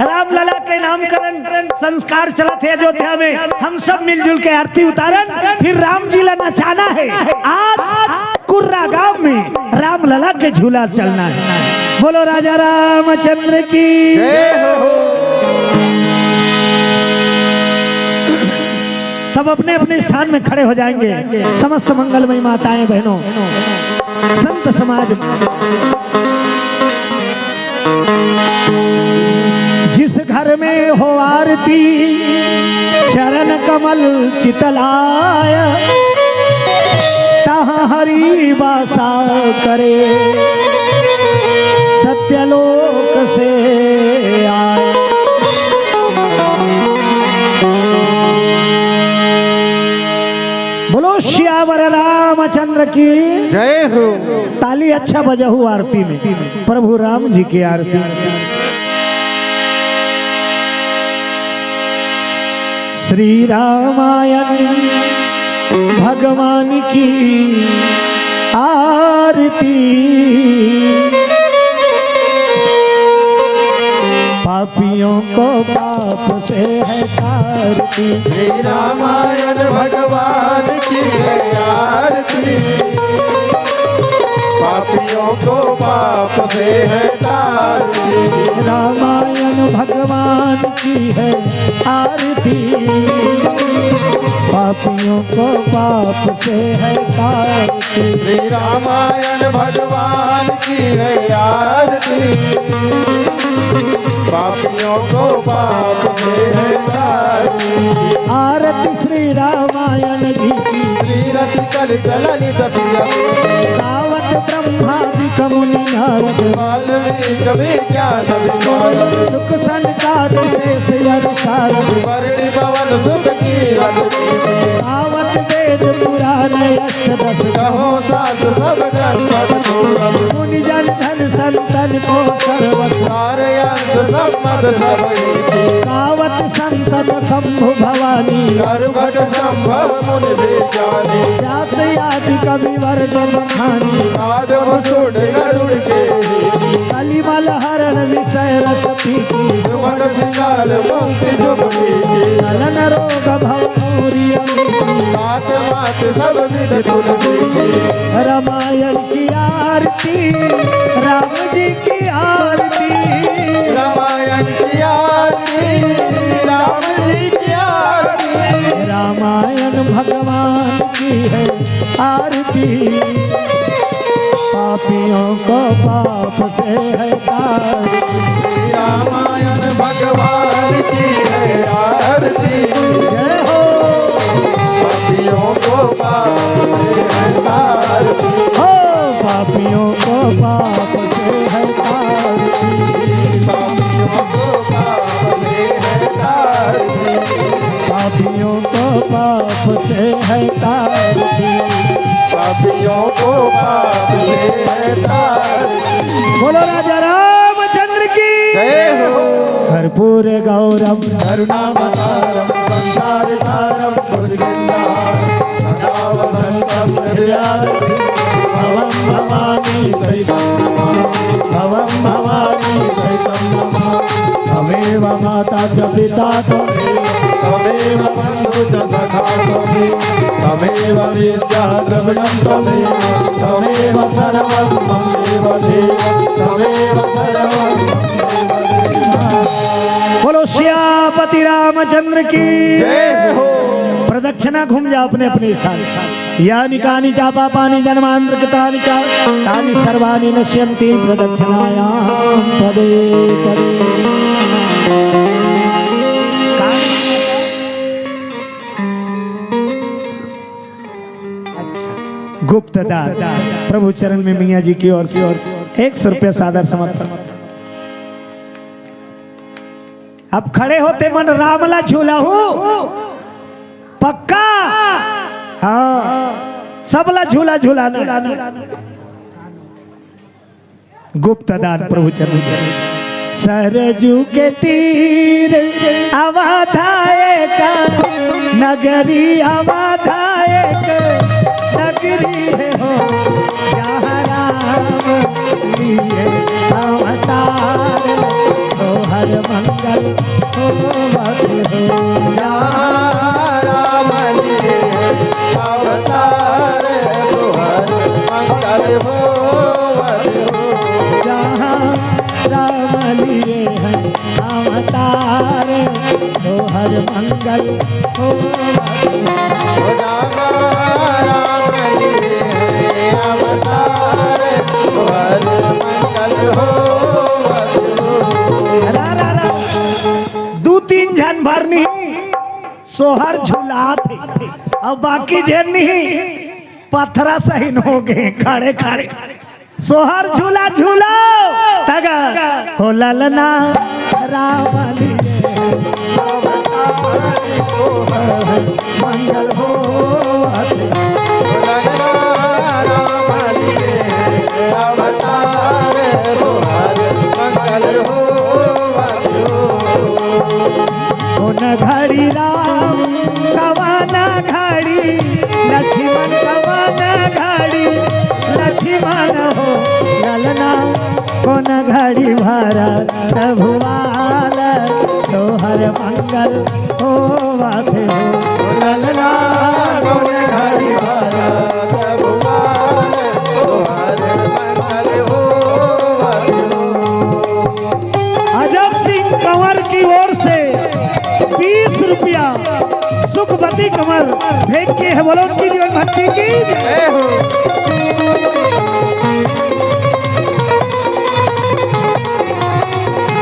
राम लला के नामकरण संस्कार चला थे अयोध्या में। हम सब मिलजुल के आरती उतारन, फिर राम जी ला नचाना है। आज कुर्रा गांव में राम लला के झूला चलना है। बोलो राजा रामचंद्र की जय हो। सब अपने अपने स्थान में खड़े हो जाएंगे। समस्त मंगलमयी माताएं बहनों संत समाज, जिस घर में हो आरती चरण कमल चितलाय, तहाँ हरि वासा करे सत्यलोक से आए। बोलो श्यावर रामचंद्र की जय हो। ताली अच्छा बजा हो आरती में, प्रभु राम जी की आरती। श्री रामायण भगवान की आरती, पापियों को पाप से है तारती। श्री रामायण भगवान की है आरती, पापियों को पाप से है तारती। रामायण भगवान की है आरती, पापियों को पाप से है तारती। श्री रामायण भगवान की है आरती, पापियों को पाप से है तारती। आरती श्री रामायण जी की, तीरथ कल चलनी सतिया, सावत ब्रह्मादिक मुनि नारद, वाल्मीकि विज्ञान विशारद, दुख संसार शेष यदि सारद, वर्णि पवन सुत कीरत कीर्ति, सावत वेद पुराण यश दस, कहो सास सब ग्रंथ दूरम, मुनि जन धन संतन को सर्वत, सारयंस सम्मत सब रीति, सावत संतत शंभु भवानी, करभट संभव मुनि विज्ञानी, व्यास आदि कवि वर्ग बखानी, आदम सुड गरुड़ के रीति, कलिमल हरण विषय रस पीति, सुमन सिंगार मुक्ति शुभ कीर्ति, नलन रोग भव मूरी अमीति, मात मात सब विध तुलसी की। रामायण की आरती, राम जी की आरती, रामायण की आरती, राम जी की आरती, रामायण भगवान की है आरती, पापियों को पाप से है तारती। रामायण भगवान की है आरती, जय हो। पापियों को पाप से है तारती। हो पापियों को पाप से है तारती, पापियों को पाप से है तारती, पापियों को पाप से है तारती। पापियों को पाप से है तारती। बोलो राजा रामचंद्र की जय हो। कर्पूर गौरम करुणावतारम संसार सारम भुजगेन्द्रहारम, सदा वसंतम हृदयारति, भवम भवानी सहितं नमामि, भवम भवानी सहितं नमामि। त्वमेव माता च पिता त्वमेव बन्धु च सखा त्वमेव, त्वमेव विद्या द्रविणं त्वमेव, त्वमेव सर्वं ममेव देव, त्वमेव सर्वं ममेव देव। बोलो श्यापति रामचंद्र की जय हो। प्रदक्षिणा घूम जाओ अपने अपने स्थान। यानि कानि च पापानि जन्मांतर कृतानि च तानि सर्वाणि नश्यन्ति प्रदक्षिणायां पदे पदे। गुप्त दान प्रभु चरण में मियाँ जी की ओर से 100 रुपया सादर समर्पण। अब खड़े होते मन रामला झूला हूँ पक्का। हाँ सबला झूला झूलाना। गुप्त दान प्रभु चरण। सरजू के तीर अवधाए का नगरी अवधाए नगरी है हो जहाँ राम लिए अवतार तो हर मंगल तोहर मंगल हो राम राम लिए अवतार तोहर मंगल हो रा रा रा। दू तीन जन भरनी सोहर झूला थे अब बाकी जन नहीं पत्थरा सहीन हो गए खड़े खड़े सोहर झूला झूला तगा हो ललना रावली मंगल हो अवतार तोहर मंगल हो न घड़ी राम कवाना घड़ी लक्ष्मण कवाना घड़ी लक्ष्मण हो ललना कौन घड़ी भरत भुआल तोहर मंगल हो वाथे हो ललना कौन घड़ी भरत अजब सिंह कंवर की ओर से 20 रुपया सुखवती कंवर भेज के है बोलो उनकी जीवन भक्ति की जय हो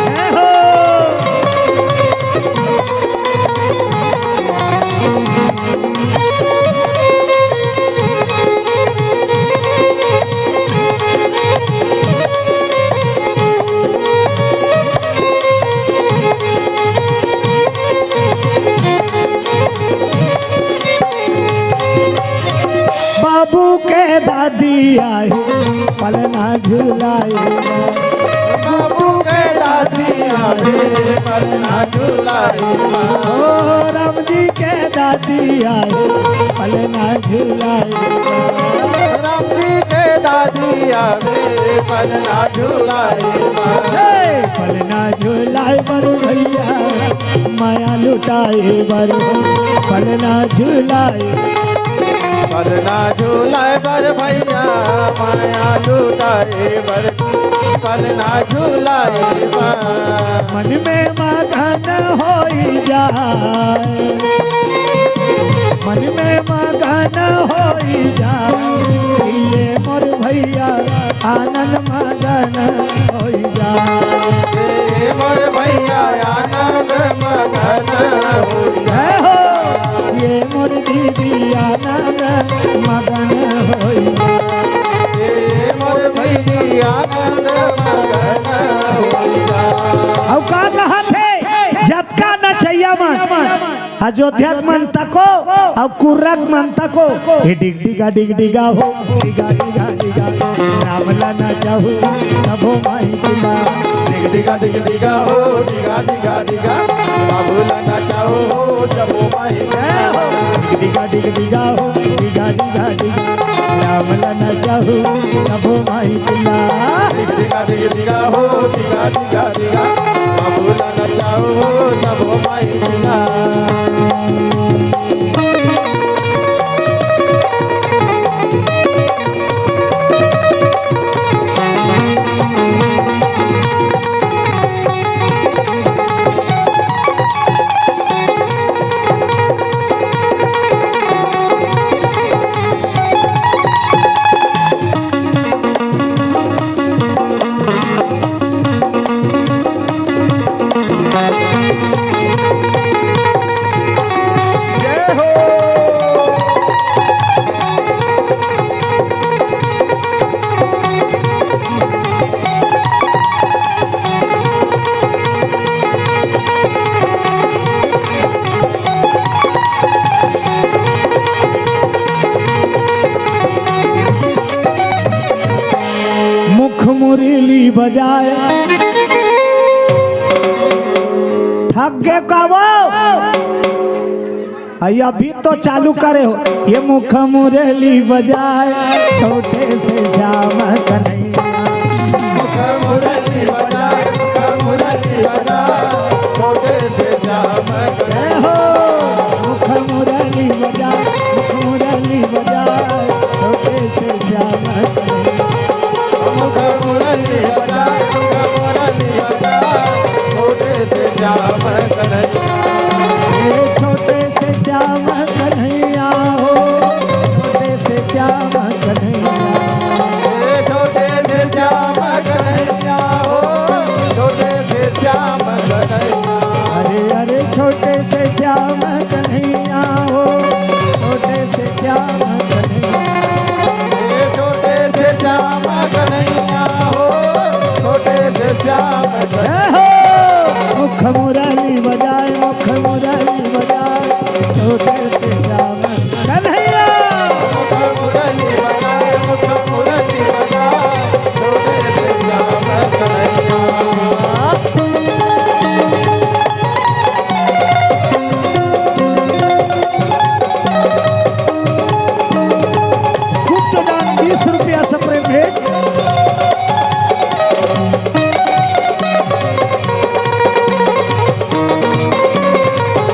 जय हो। बाबू के दादी आई पलना झुलाई बाबू के दादी आए पलना झुलाई ओ राम जी के दादी आई पलना झुलाई राम जी के दादी आए पलना झुलाई पलना झुलाई बरु भैया माया लुटाए बरु पलना झुलाई पलना झूलाए बर भैया माया लुटाए बर पलना झूलाए मन में मगन होई जाए मन में मगन होई जाए ये मोर भैया आनंद मगन होई जाए मोर भैया आनंद मगन हो जय हो ये मोर दीदी आनंद मगन होई मोर भैया आनंद मगन हो अब का कहा थे जतका नचैया मन अयोध्या मन तको अब कुर्रक मन तको हे डिग डिगा हो डिगा डिगा डिगा राम लाना चाहू सबो माई दिला दिगा दिगा हो दिगा दिगा दिगा बाबूला ना चाहो सबो माई हो डिगा डिगा हो डिगा डिगा डिगा राम लाना चाहू सबो माई दिला दिगा दिगा हो दिगा दिगा दिगा बाबूला ना चाहो सबो माई दिला मुरली बजाए थक गए का वो अभी तो चालू करे हो ये मुख मुरली बजाए छोटे से श्याम कन्हैया मुरली बजाए छोटे से श्याम जय हो मुख मुरली बजाए छोटे से श्याम कन्हैया मुरली बजाए छोटे से श्याम कन्हैया श्याम कन्हैया हो, छोटे से श्याम जय हो मुख मुरली बजाए मुख मुरली बजाए छोटे से श्याम कन्हैया मुरली बजाए, मुख मुरली बजाए, छोटे से श्याम कन्हैया। गुप्त दान 20 रुपया सप्रेम भेंट।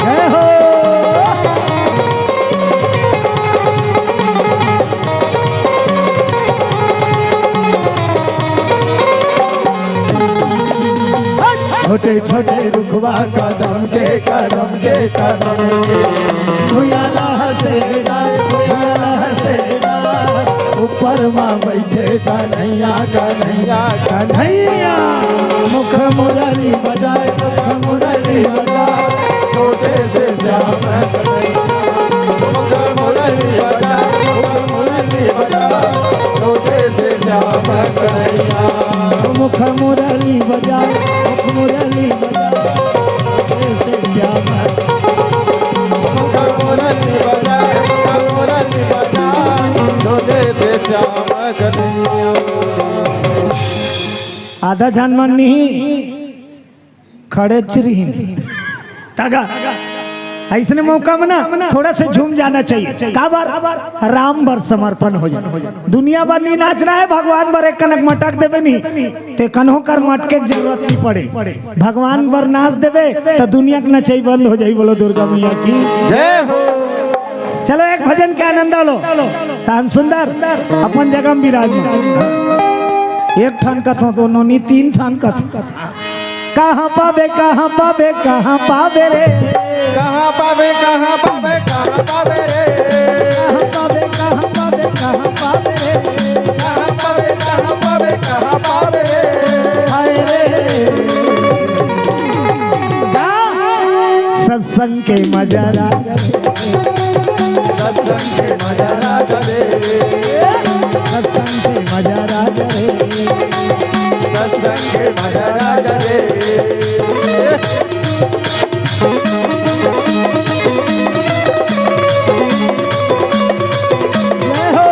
जय हो छोटे छोटे रुखवा कदम के कदम के कदम के भुयाला से ऊपर माँ बैठे कन्हैया कन्हैया कन्हैया मुख मुरली बजाए मुख मुरली बजाए छोटे से श्याम कन्हैया, मुख मुरली बजाए, मुख मुरली बजाए, छोटे से श्याम कन्हैया। मुख मुरली बजाए मुख मुरली बजाए छोटे से श्याम मुख मुरली बजाए, मुख मुरली बजाए, छोटे से श्याम कन्हैया। आधा जानवर नहीं खड़े चिरही तागा ऐसने मौका में ना थोड़ा से झूम जाना चाहिए। का बार राम बर समर्पण हो जाए। दुनिया भर नहीं नाच रहा है, भगवान बर एक कनक मटक देवे नहीं ते कन्हो कर मटके की जरूरत नहीं पड़े। भगवान बर नाच देवे तो दुनिया के नचाई बंद हो जाए। बोलो दुर्गा मैया की जय हो। चलो एक भजन के आनंद लो। तान सुंदर अपन जगह में विराजमान। एक ठान कथ हो तो नोनी 3 ठान कथ। कहाँ पावे कहाँ पावे कहाँ पावे रे, कहाँ पावे कहाँ पावे कहाँ पावे रे, कहाँ पावे कहाँ पावे कहाँ पावे रे, कहाँ पावे कहाँ पावे कहाँ पावे रे। हाय रे सत्संग के मजा राजा सत्संग के मजा राजा रे, सत्संग के मजा राजा रे, सत्संग के मजा राजा रे। जय हो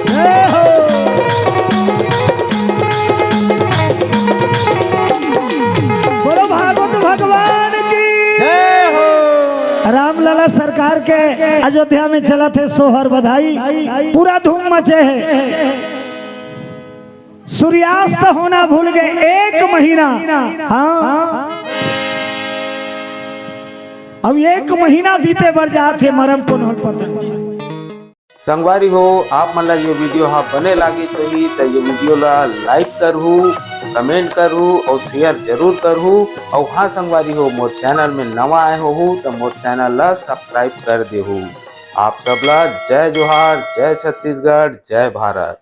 जय हो बोलो भागवत भगवान की जय हो। रामलला सरकार के अयोध्या में चला थे सोहर बधाई। पूरा धूम मचे है। सूर्यास्त होना भूल गए 1 महीना। हाँ अब 1 महीना बीते बर जाते मरम को नहीं पता। संगवारी हो आप मन ला ये वीडियो हाँ बने लागी सही तो ये वीडियो ला लाइक करहू, कमेंट करहू और शेयर जरूर करहू। और हाँ संगवारी हो मोर चैनल में नवा आए हो तो मोर चैनल ला सब्सक्राइब कर देहू। आप सबला जय जोहार, जय छत्तीसगढ़, जय भारत।